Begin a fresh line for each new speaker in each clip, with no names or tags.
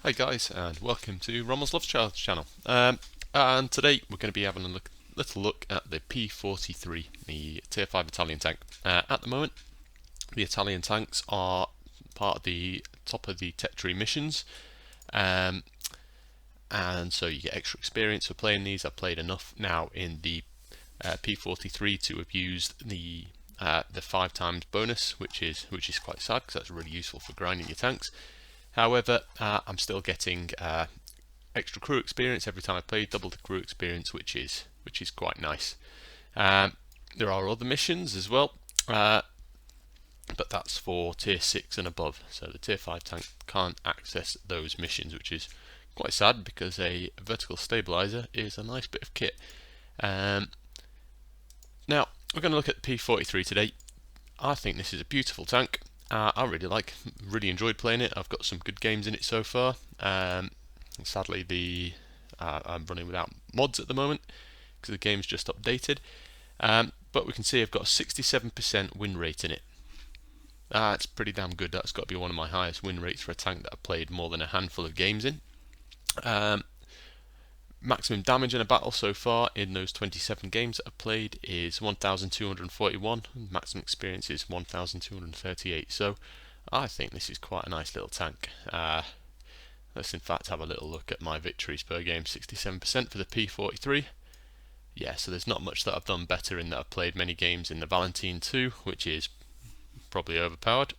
Hi guys, and welcome to Rommel's Love Child channel. And today we're going to be having a little look at the P43, the Tier 5 Italian tank. At the moment, the Italian tanks are part of the top of the Tech Tree missions, and so you get extra experience for playing these. I've played enough now in the P43 to have used the 5 times bonus, which is quite sad because that's really useful for grinding your tanks. However, I'm still getting extra crew experience every time I play, double the crew experience, which is quite nice. There are other missions as well, but that's for tier 6 and above. So the tier 5 tank can't access those missions, which is quite sad because a vertical stabilizer is a nice bit of kit. Now we're going to look at the P43 today. I think this is a beautiful tank. I really enjoyed playing it. I've got some good games in it so far. Sadly, I'm running without mods at the moment because the game's just updated. But we can see I've got a 67% win rate in it. It's pretty damn good. That's got to be one of my highest win rates for a tank that I've played more than a handful of games in. Maximum damage in a battle so far in those 27 games that I've played is 1,241. Maximum experience is 1,238. So I think this is quite a nice little tank. Let's in fact have a little look at my victories per game. 67% for the P43. Yeah, so there's not much that I've done better in that. I've played many games in the Valentine 2, which is probably overpowered,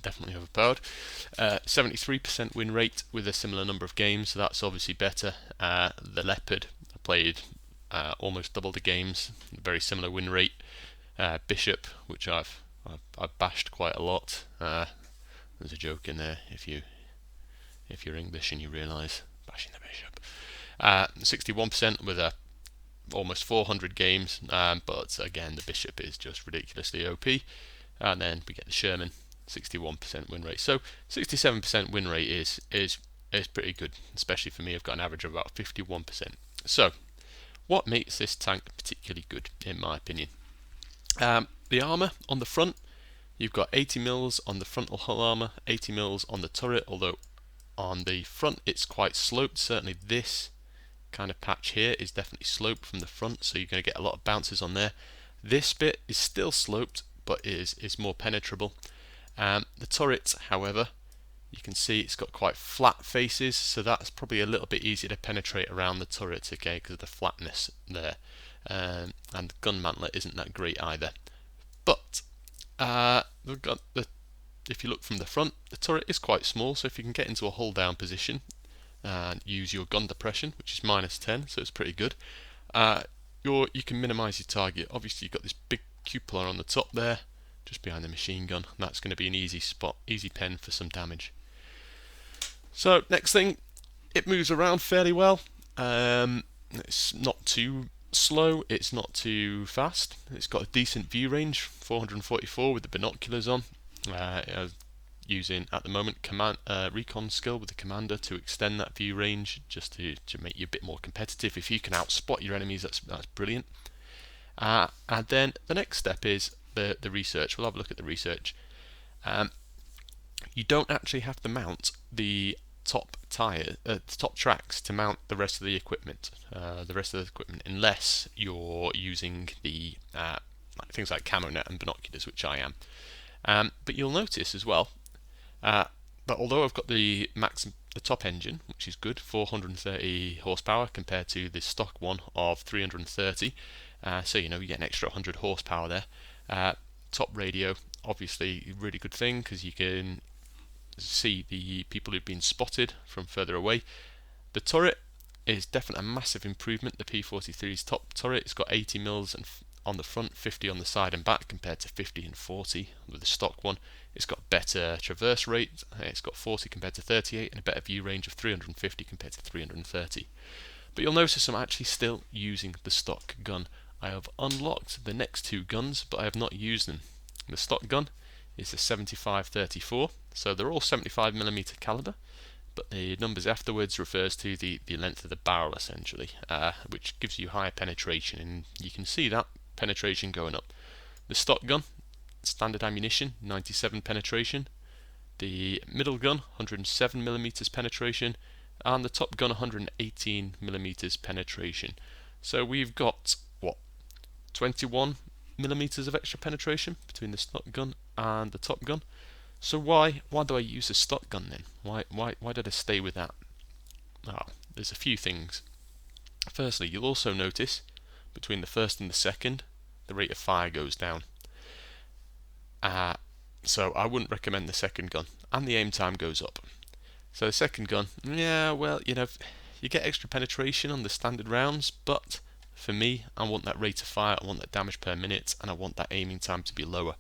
definitely overpowered. 73% win rate with a similar number of games, so that's obviously better. The Leopard, I played almost double the games, very similar win rate. Bishop, which I've bashed quite a lot. There's a joke in there if you're English and you realise bashing the Bishop. 61% with almost 400 games, but again the Bishop is just ridiculously OP. And then we get the Sherman, 61% win rate. So 67% win rate is pretty good, especially for me. I've got an average of about 51%. So what makes this tank particularly good, in my opinion? The armour on the front, you've got 80 mils on the frontal hull armour, 80 mils on the turret, although on the front it's quite sloped. Certainly this kind of patch here is definitely sloped from the front, so you're going to get a lot of bounces on there. This bit is still sloped, but is more penetrable. The turret, however, you can see it's got quite flat faces, so that's probably a little bit easier to penetrate around the turret, okay, because of the flatness there. And the gun mantler isn't that great either. But if you look from the front, the turret is quite small, so if you can get into a hull down position and use your gun depression, which is -10, so it's pretty good, you can minimise your target. Obviously you've got this big cupola on the top there, just behind the machine gun, and that's going to be an easy spot, easy pen for some damage. So next thing, it moves around fairly well. It's not too slow, it's not too fast. It's got a decent view range, 444 with the binoculars on. Using at the moment recon skill with the commander to extend that view range, just to make you a bit more competitive. If you can outspot your enemies, that's brilliant. And then the next step is the research. We'll have a look at the research. You don't actually have to mount the top tracks to mount the rest of the equipment. Unless you're using the things like camo net and binoculars, which I am. But you'll notice as well that although I've got the top engine, which is good, 430 horsepower compared to the stock one of 330. So you get an extra 100 horsepower there. Top radio, obviously a really good thing because you can see the people who've been spotted from further away. The turret is definitely a massive improvement. The P43's top turret, it's got 80 mils on the front, 50 on the side and back compared to 50 and 40 with the stock one. It's got better traverse rate, it's got 40 compared to 38 and a better view range of 350 compared to 330. But you'll notice I'm actually still using the stock gun. I have unlocked the next two guns, but I have not used them. The stock gun is the 75-34, so they're all 75mm caliber, but the numbers afterwards refers to the length of the barrel essentially, which gives you higher penetration, and you can see that penetration going up. The stock gun, standard ammunition, 97 penetration. the middle gun 107mm penetration, and the top gun 118mm penetration. So we've got what, 21mm of extra penetration between the stock gun and the top gun. So why do I use a stock gun then? Why did I stay with that? There's a few things. Firstly, you'll also notice between the first and the second, the rate of fire goes down. So I wouldn't recommend the second gun, and the aim time goes up. So the second gun, yeah, well, you get extra penetration on the standard rounds, but for me, I want that rate of fire, I want that damage per minute, and I want that aiming time to be lower.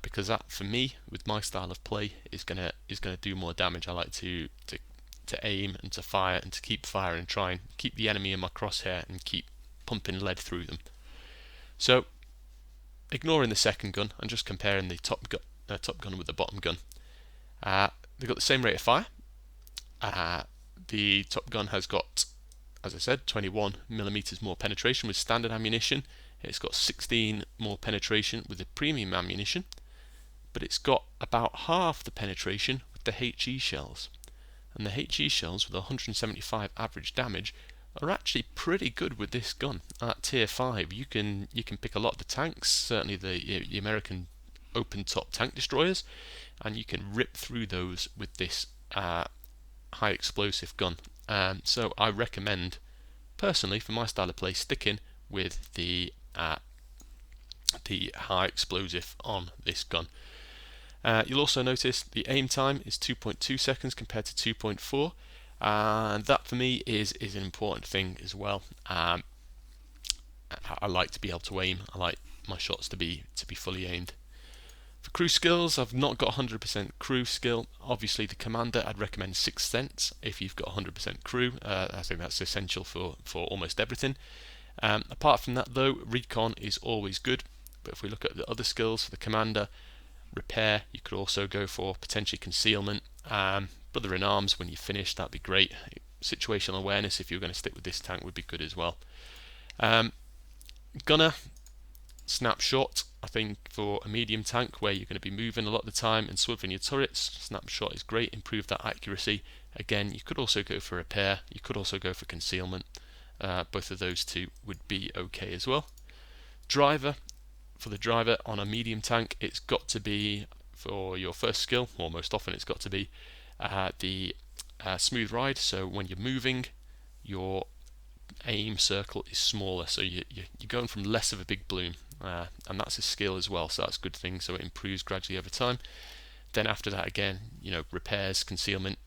Because that, for me, with my style of play, is gonna do more damage. I like to aim and to fire and to keep firing and try and keep the enemy in my crosshair and keep pumping lead through them. So, ignoring the second gun and just comparing the top gun with the bottom gun, they've got the same rate of fire. The top gun has got, as I said, 21mm more penetration with standard ammunition. It's got 16 more penetration with the premium ammunition, but it's got about half the penetration with the HE shells. And the HE shells with 175 average damage are actually pretty good with this gun. At tier 5, you can pick a lot of the tanks, certainly the American open top tank destroyers, and you can rip through those with this high explosive gun. So I recommend, personally, for my style of play, sticking with the high explosive on this gun. You'll also notice the aim time is 2.2 seconds compared to 2.4, and that for me is an important thing as well. I like to be able to aim. I like my shots to be fully aimed. For crew skills, I've not got 100% crew skill. Obviously, the commander, I'd recommend Sixth Sense if you've got 100% crew. I think that's essential for almost everything. Apart from that, though, recon is always good. But if we look at the other skills for the commander, repair, you could also go for potentially concealment. Brother in arms, when you finish, that'd be great. Situational awareness, if you're going to stick with this tank, would be good as well. Gunner, snapshot, I think for a medium tank where you're going to be moving a lot of the time and swerving your turrets, snapshot is great, improve that accuracy. Again, you could also go for repair, you could also go for concealment. Both of those two would be okay as well. Driver, for the driver on a medium tank, it's got to be, for your first skill, or most often it's got to be the smooth ride. So when you're moving, your aim circle is smaller, so you're going from less of a big bloom, and that's a skill as well, so that's a good thing. So it improves gradually over time. Then after that, again, repairs, concealment.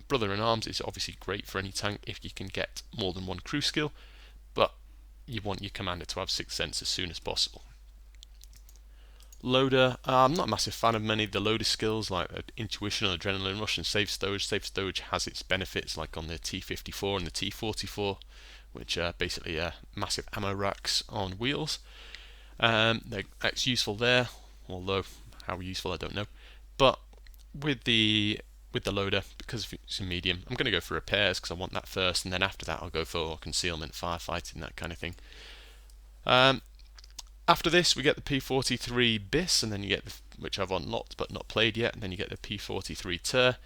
Brother in arms is obviously great for any tank if you can get more than one crew skill, but you want your commander to have Sixth Sense as soon as possible. Loader, I'm not a massive fan of many of the loader skills like Intuition or Adrenaline Rush and Safe Stowage. Safe Stowage has its benefits, like on the T54 and the T44, which are basically massive ammo racks on wheels. It's useful there, although how useful I don't know. But with the loader, because it's a medium, I'm going to go for repairs because I want that first, and then after that I'll go for concealment, firefighting, that kind of thing. After this we get the P43 BIS, and then you get which I've unlocked but not played yet, and then you get the P43 TER.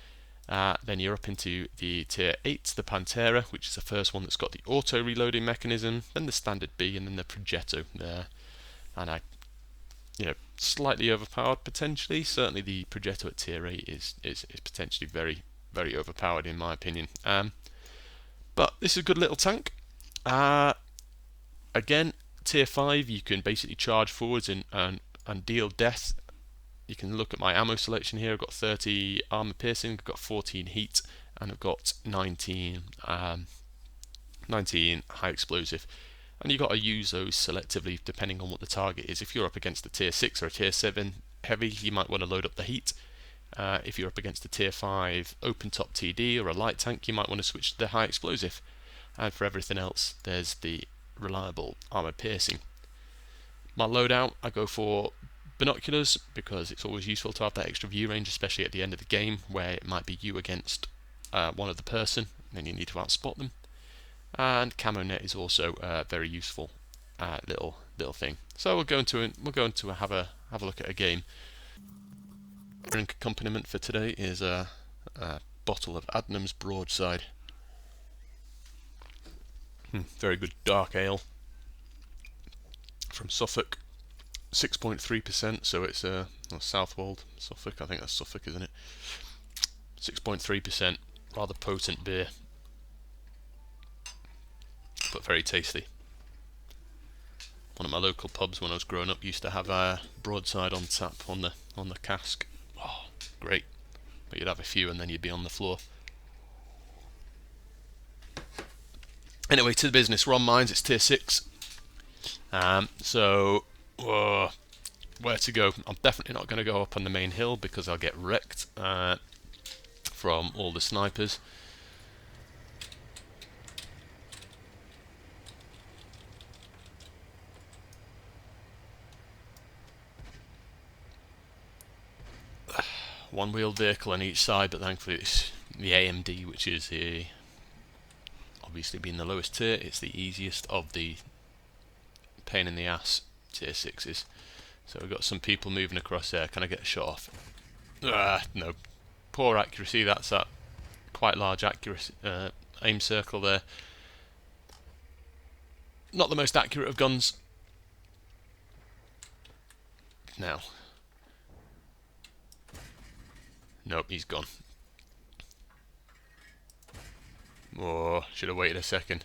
Then you're up into the tier 8, the Pantera, which is the first one that's got the auto reloading mechanism, then the standard B, and then the Progetto there. And slightly overpowered potentially. Certainly the Progetto at tier 8 is potentially very, very overpowered in my opinion. But this is a good little tank. Again, tier 5, you can basically charge forwards and deal death. You can look at my ammo selection here. I've got 30 armor piercing, I've got 14 heat, and I've got 19 high explosive. And you've got to use those selectively depending on what the target is. If you're up against a tier 6 or a tier 7 heavy, you might want to load up the heat. If you're up against a tier 5 open top TD or a light tank, you might want to switch to the high explosive. And for everything else, there's the reliable armor piercing. My loadout, I go for binoculars because it's always useful to have that extra view range, especially at the end of the game where it might be you against one other person, and then you need to outspot them. And camo net is also a very useful little thing. So we'll go into have a look at a game. Drink accompaniment for today is a bottle of Adnams Broadside. Very good dark ale from Suffolk, 6.3%. So it's Southwold, Suffolk. I think that's Suffolk, isn't it? 6.3%, rather potent beer, but very tasty. One of my local pubs when I was growing up used to have a Broadside on tap on the cask. Oh, great! But you'd have a few and then you'd be on the floor. Anyway, to the business. We're on mines. It's tier 6. So where to go? I'm definitely not going to go up on the main hill because I'll get wrecked from all the snipers. One-wheeled vehicle on each side, but thankfully it's the AMD, which is obviously being the lowest tier. It's the easiest of the pain in the ass tier 6s. So we've got some people moving across there. Can I get a shot off? No. Poor accuracy. That's that quite large accuracy aim circle there. Not the most accurate of guns. Now. Nope, he's gone. Oh, should have waited a second.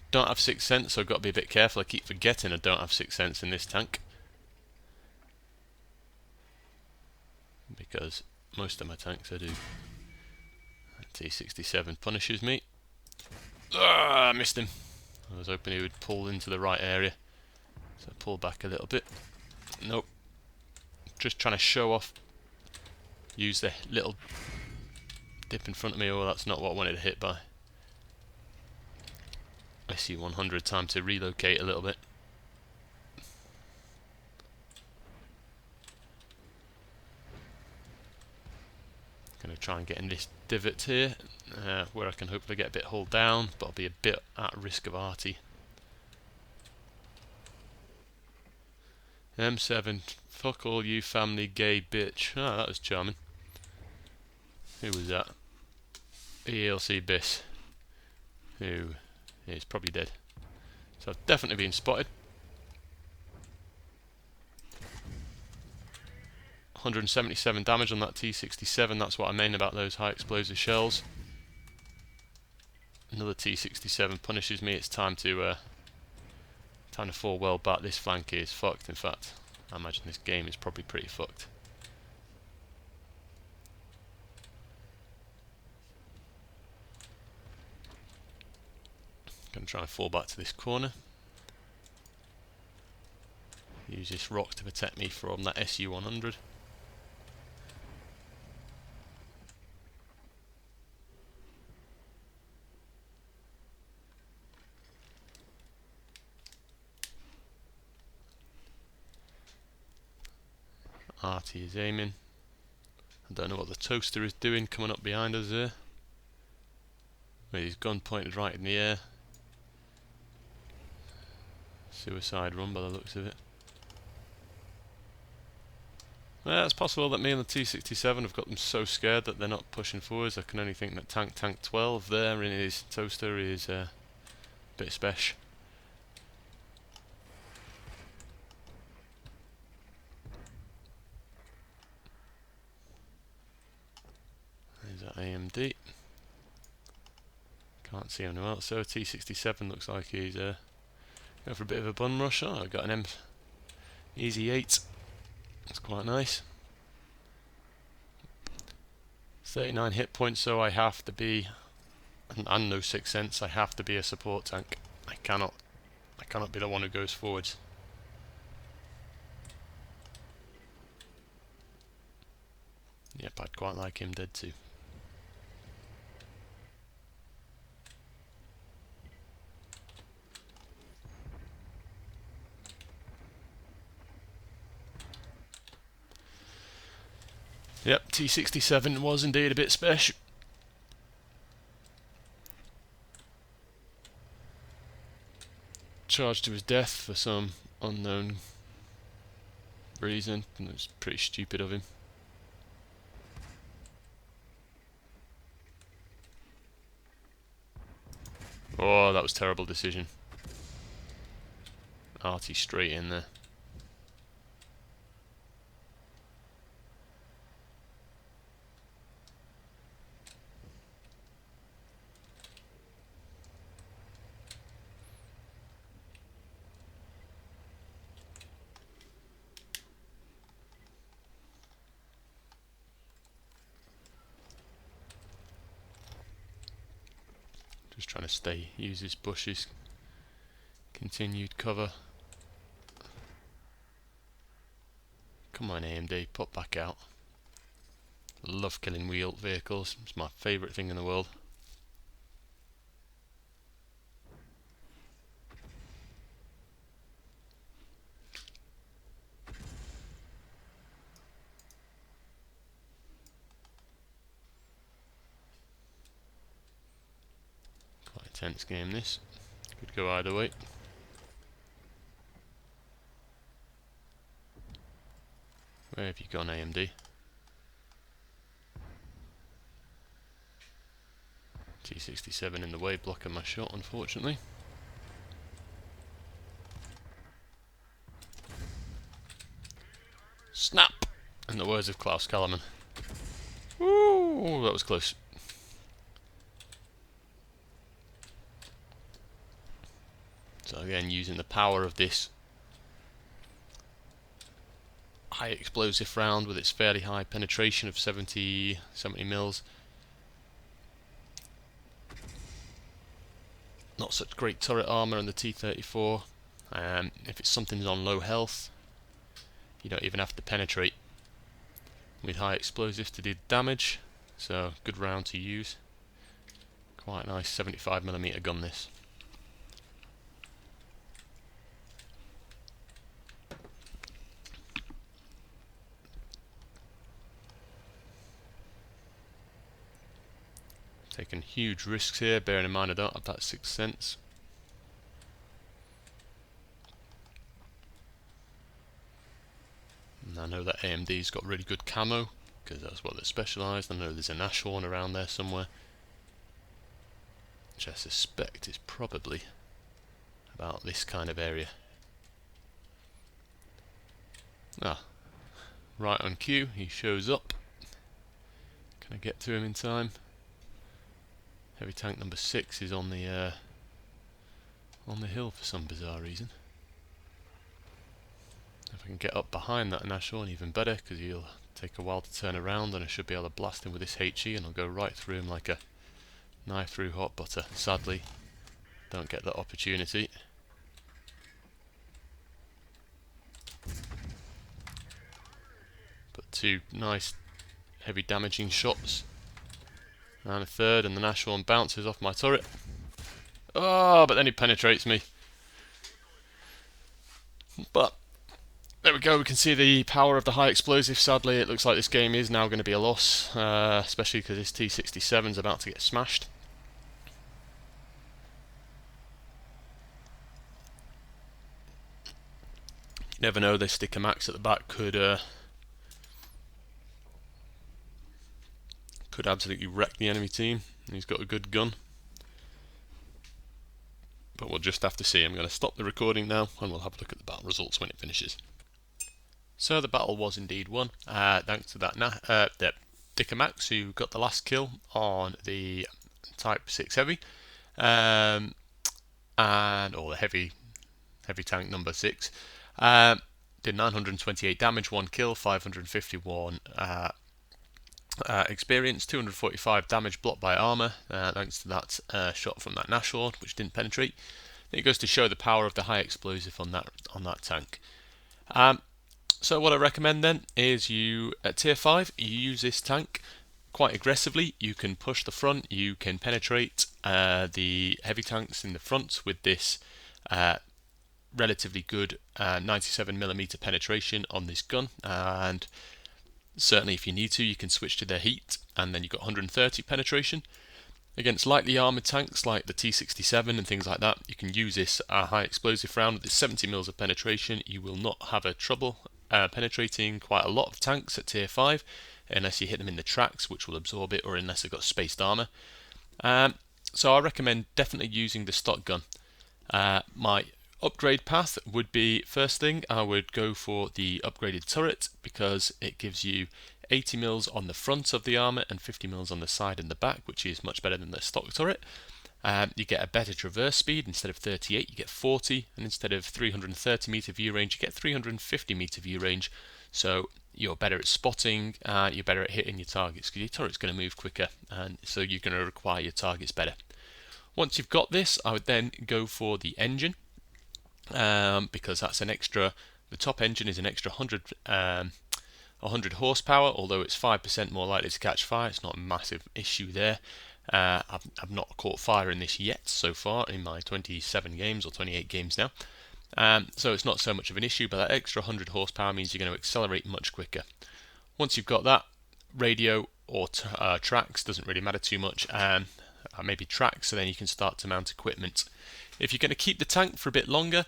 Don't have 6th sense, so I've got to be a bit careful. I keep forgetting I don't have 6th sense in this tank, because most of my tanks I do. T67 punishes me. I missed him. I was hoping he would pull into the right area, so I pull back a little bit. Nope. Just trying to show off. Use the little dip in front of me. Oh, that's not what I wanted to hit by. SU-100, time to relocate a little bit. Going to try and get in this divot here, where I can hopefully get a bit hull down, but I'll be a bit at risk of arty. M7, fuck all you family gay bitch. Ah, that was charming. Who was that? ELC Biss, who is probably dead. So I've definitely been spotted. 177 damage on that T67. That's what I mean about those high explosive shells. Another T67 punishes me. It's time to fall well back. This flank is fucked. In fact, I imagine this game is probably pretty fucked. Gonna try and fall back to this corner. Use this rock to protect me from that SU-100. Arty is aiming. I don't know what the toaster is doing coming up behind us there. With his gun pointed right in the air. Suicide run by the looks of it. Well, it's possible that me and the T67 have got them so scared that they're not pushing forwards. I can only think that Tank 12 there in his toaster is a bit special. There's that AMD. Can't see anyone else. So T67 looks like he's going for a bit of a bum rush. Oh, I got an Easy 8. That's quite nice. 39 hit points, so I have to be, and no 6th sense. I have to be a support tank. I cannot be the one who goes forwards. Yep, I'd quite like him dead too. Yep, T67 was indeed a bit special. Charged to his death for some unknown reason. It was pretty stupid of him. Oh, that was a terrible decision. Artie straight in there. Just trying to use his bushes. Continued cover. Come on AMD, pop back out. Love killing wheeled vehicles, it's my favourite thing in the world. Quite a tense game this. Could go either way. Where have you gone AMD? T67 in the way, blocking my shot unfortunately. Snap! In the words of Klaus Kallerman. Ooh, that was close. So again, using the power of this high explosive round with its fairly high penetration of 70 mils. Not such great turret armour in the T34. If it's something's on low health, you don't even have to penetrate with high explosives to do damage. So good round to use. Quite nice 75mm gun this. Taking huge risks here, bearing in mind I don't have that sixth sense. And I know that AMD's got really good camo, because that's what they're specialised. I know there's a Nashorn around there somewhere, which I suspect is probably about this kind of area. Ah, right on cue, he shows up. Can I get to him in time? Heavy tank number 6 is on the hill for some bizarre reason. If I can get up behind that Nashorn, even better, because he'll take a while to turn around, and I should be able to blast him with this HE, and I'll go right through him like a knife through hot butter. Sadly, don't get that opportunity. But two nice heavy damaging shots. And a third, and the Nashorn bounces off my turret. Oh, but then he penetrates me. But there we go, we can see the power of the high explosive. Sadly, it looks like this game is now going to be a loss, especially because this T67 is about to get smashed. You never know, this sticker max at the back could absolutely wreck the enemy team. He's got a good gun. But we'll just have to see. I'm going to stop the recording now, and we'll have a look at the battle results when it finishes. So the battle was indeed won, thanks to that the Dicker Max, who got the last kill on the Type 6 Heavy, or the heavy tank number 6. Did 928 damage, 1 kill, 551 experience, 245 damage blocked by armour, thanks to that shot from that Nashorn, which didn't penetrate. It goes to show the power of the high explosive on that tank. So what I recommend then is you, at tier 5, you use this tank quite aggressively. You can push the front, you can penetrate the heavy tanks in the front with this relatively good 97mm penetration on this gun, and certainly if you need to, you can switch to their heat, and then you've got 130 penetration. Against lightly armoured tanks like the T67 and things like that, you can use this high explosive round with this 70 mils of penetration. You will not have a trouble penetrating quite a lot of tanks at tier 5, unless you hit them in the tracks, which will absorb it, or unless they've got spaced armor. So I recommend definitely using the stock gun. My upgrade path would be, first thing, I would go for the upgraded turret, because it gives you 80 mils on the front of the armor and 50 mils on the side and the back, which is much better than the stock turret. You get a better traverse speed. Instead of 38 you get 40, and instead of 330 meter view range you get 350 meter view range. So you're better at spotting, you're better at hitting your targets, because your turret's going to move quicker, and so you're going to require your targets better. Once you've got this, I would then go for the engine, because that's an extra, the top engine is an extra 100 horsepower, although it's 5% more likely to catch fire. It's not a massive issue there. I've not caught fire in this yet so far in my 27 games or 28 games now. So it's not so much of an issue, but that extra 100 horsepower means you're going to accelerate much quicker. Once you've got that, radio or tracks, doesn't really matter too much. Maybe tracks, so then you can start to mount equipment. If you're going to keep the tank for a bit longer,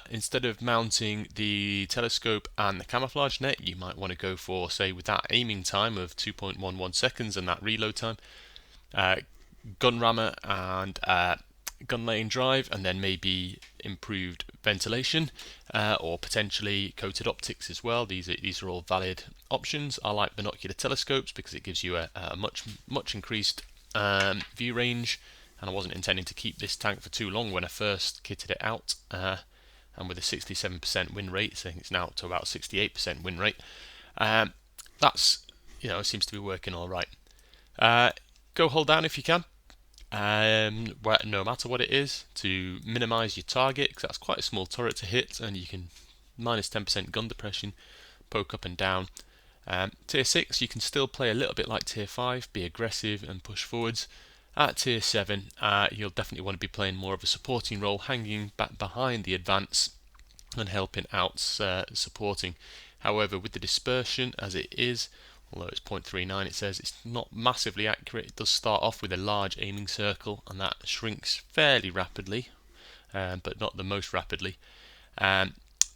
instead of mounting the telescope and the camouflage net, you might want to go for, say, with that aiming time of 2.11 seconds and that reload time, gun rammer and gun lane drive, and then maybe improved ventilation, or potentially coated optics as well. These are all valid options. I like binocular telescopes because it gives you a much increased view range, and I wasn't intending to keep this tank for too long when I first kitted it out, and with a 67% win rate, so I think it's now up to about 68% win rate. That's, it seems to be working all right. Go hold down if you can, no matter what it is, to minimise your target, because that's quite a small turret to hit, and you can minus 10% gun depression, poke up and down. Tier 6 you can still play a little bit like tier 5, be aggressive and push forwards. At tier 7 you'll definitely want to be playing more of a supporting role, hanging back behind the advance and helping out supporting. However, with the dispersion as it is, although it's 0.39, it says it's not massively accurate. It does start off with a large aiming circle, and that shrinks fairly rapidly, but not the most rapidly.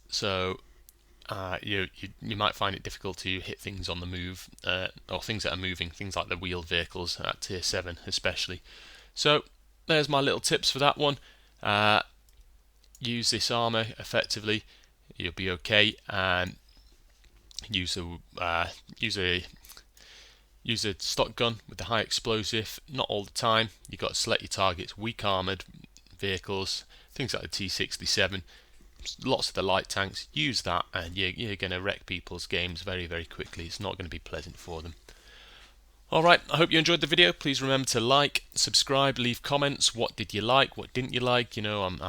So you might find it difficult to hit things on the move, or things that are moving, things like the wheeled vehicles at tier 7 especially. So there's my little tips for that one. Use this armor effectively, you'll be okay. Use a stock gun with the high explosive, not all the time. You've got to select your targets, weak armoured vehicles, things like the T67, lots of the light tanks. Use that and you're going to wreck people's games very, very quickly. It's not going to be pleasant for them. Alright, I hope you enjoyed the video. Please remember to like, subscribe, leave comments. What did you like? What didn't you like? I'm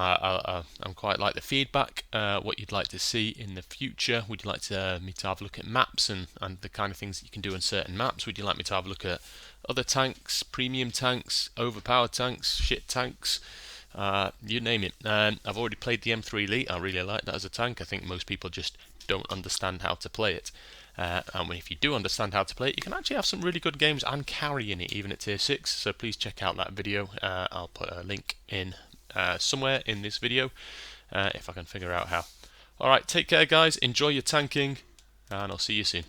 quite like the feedback. What you'd like to see in the future. Would you like me to have a look at maps and the kind of things that you can do on certain maps? Would you like me to have a look at other tanks, premium tanks, overpowered tanks, shit tanks? You name it. I've already played the M3 Elite. I really like that as a tank. I think most people just don't understand how to play it. And if you do understand how to play it, you can actually have some really good games and carry in it, even at tier 6. So please check out that video. I'll put a link in somewhere in this video, if I can figure out how. Alright, take care guys, enjoy your tanking, and I'll see you soon.